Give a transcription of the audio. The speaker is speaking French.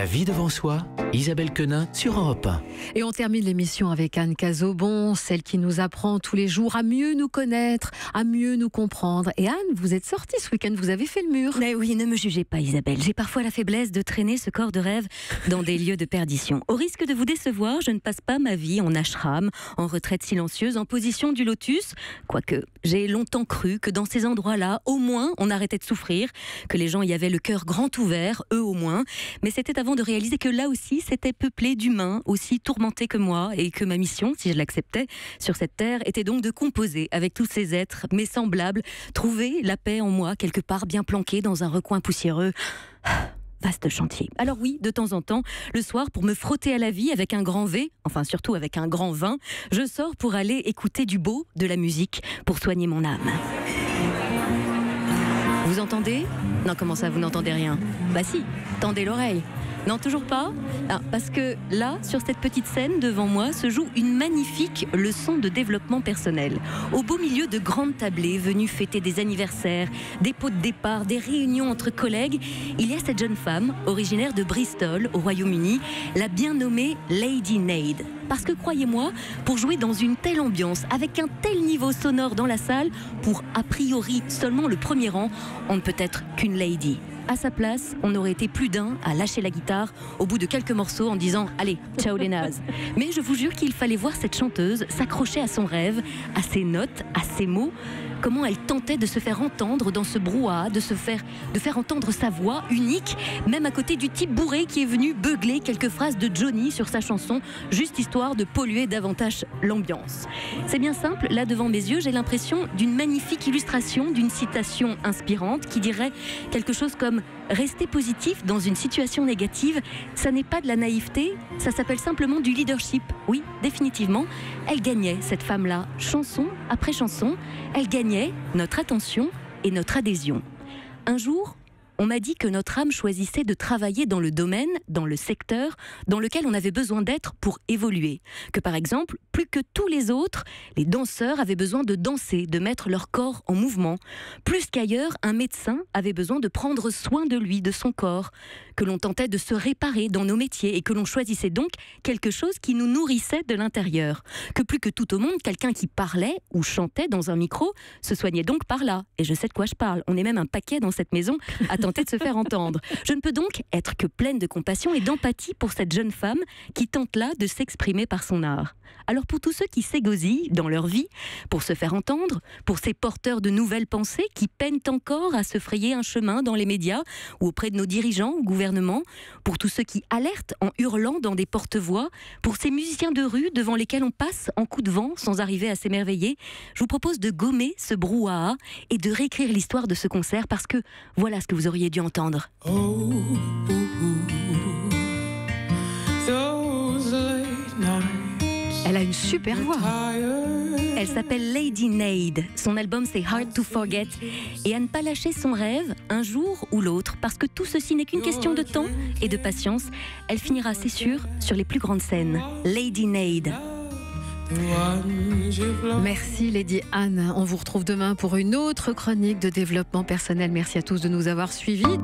La vie devant soi, Isabelle Quenin sur Europe 1. Et on termine l'émission avec Anne Cazobon, celle qui nous apprend tous les jours à mieux nous connaître, à mieux nous comprendre. Et Anne, vous êtes sortie ce week-end, vous avez fait le mur. Mais oui, ne me jugez pas Isabelle, j'ai parfois la faiblesse de traîner ce corps de rêve dans des lieux de perdition. Au risque de vous décevoir, je ne passe pas ma vie en ashram, en retraite silencieuse, en position du lotus. Quoique, j'ai longtemps cru que dans ces endroits-là, au moins, on arrêtait de souffrir, que les gens y avaient le cœur grand ouvert, eux au moins. Mais c'était avant de réaliser que là aussi, c'était peuplé d'humains aussi tourmentés que moi et que ma mission, si je l'acceptais, sur cette terre, était donc de composer avec tous ces êtres, mes semblables, trouver la paix en moi, quelque part bien planquée dans un recoin poussiéreux. Vaste chantier. Alors oui, de temps en temps, le soir, pour me frotter à la vie avec un grand V, enfin surtout avec un grand vin, je sors pour aller écouter du beau, de la musique, pour soigner mon âme. Vous entendez ? Non, comment ça, vous n'entendez rien ? Bah si, tendez l'oreille. Non, toujours pas ? Parce que là, sur cette petite scène devant moi, se joue une magnifique leçon de développement personnel. Au beau milieu de grandes tablées venues fêter des anniversaires, des pots de départ, des réunions entre collègues, il y a cette jeune femme, originaire de Bristol, au Royaume-Uni, la bien nommée Lady Nade. Parce que croyez-moi, pour jouer dans une telle ambiance, avec un tel niveau sonore dans la salle, pour a priori seulement le premier rang, on ne peut être qu'une lady. À sa place, on aurait été plus d'un à lâcher la guitare au bout de quelques morceaux en disant « Allez, ciao les nazes ». Mais je vous jure qu'il fallait voir cette chanteuse s'accrocher à son rêve, à ses notes, à ses mots. Comment elle tentait de se faire entendre dans ce brouhaha, de faire entendre sa voix unique, même à côté du type bourré qui est venu beugler quelques phrases de Johnny sur sa chanson, juste histoire de polluer davantage l'ambiance. C'est bien simple, là devant mes yeux, j'ai l'impression d'une magnifique illustration, d'une citation inspirante qui dirait quelque chose comme « Rester positif dans une situation négative, ça n'est pas de la naïveté, ça s'appelle simplement du leadership ». Oui, définitivement, elle gagnait, cette femme-là, chanson après chanson, elle gagnait notre attention et notre adhésion. Un jour, on m'a dit que notre âme choisissait de travailler dans le domaine, dans le secteur dans lequel on avait besoin d'être pour évoluer. Que par exemple, plus que tous les autres, les danseurs avaient besoin de danser, de mettre leur corps en mouvement. Plus qu'ailleurs, un médecin avait besoin de prendre soin de lui, de son corps. Que l'on tentait de se réparer dans nos métiers et que l'on choisissait donc quelque chose qui nous nourrissait de l'intérieur. Que plus que tout au monde, quelqu'un qui parlait ou chantait dans un micro se soignait donc par là. Et je sais de quoi je parle. On est même un paquet dans cette maison à tenter de se faire entendre. Je ne peux donc être que pleine de compassion et d'empathie pour cette jeune femme qui tente là de s'exprimer par son art. Alors pour tous ceux qui s'égosillent dans leur vie pour se faire entendre, pour ces porteurs de nouvelles pensées qui peinent encore à se frayer un chemin dans les médias ou auprès de nos dirigeants ou gouvernements, pour tous ceux qui alertent en hurlant dans des porte-voix, pour ces musiciens de rue devant lesquels on passe en coup de vent sans arriver à s'émerveiller, je vous propose de gommer ce brouhaha et de réécrire l'histoire de ce concert parce que voilà ce que vous auriez dû entendre. Elle a une super voix. Elle s'appelle Lady Nade. Son album c'est Hard to Forget. Et à ne pas lâcher son rêve, un jour ou l'autre, parce que tout ceci n'est qu'une question de temps et de patience, elle finira, c'est sûr, sur les plus grandes scènes. Lady Nade. Merci Lady Anne. On vous retrouve demain pour une autre chronique de développement personnel. Merci à tous de nous avoir suivis.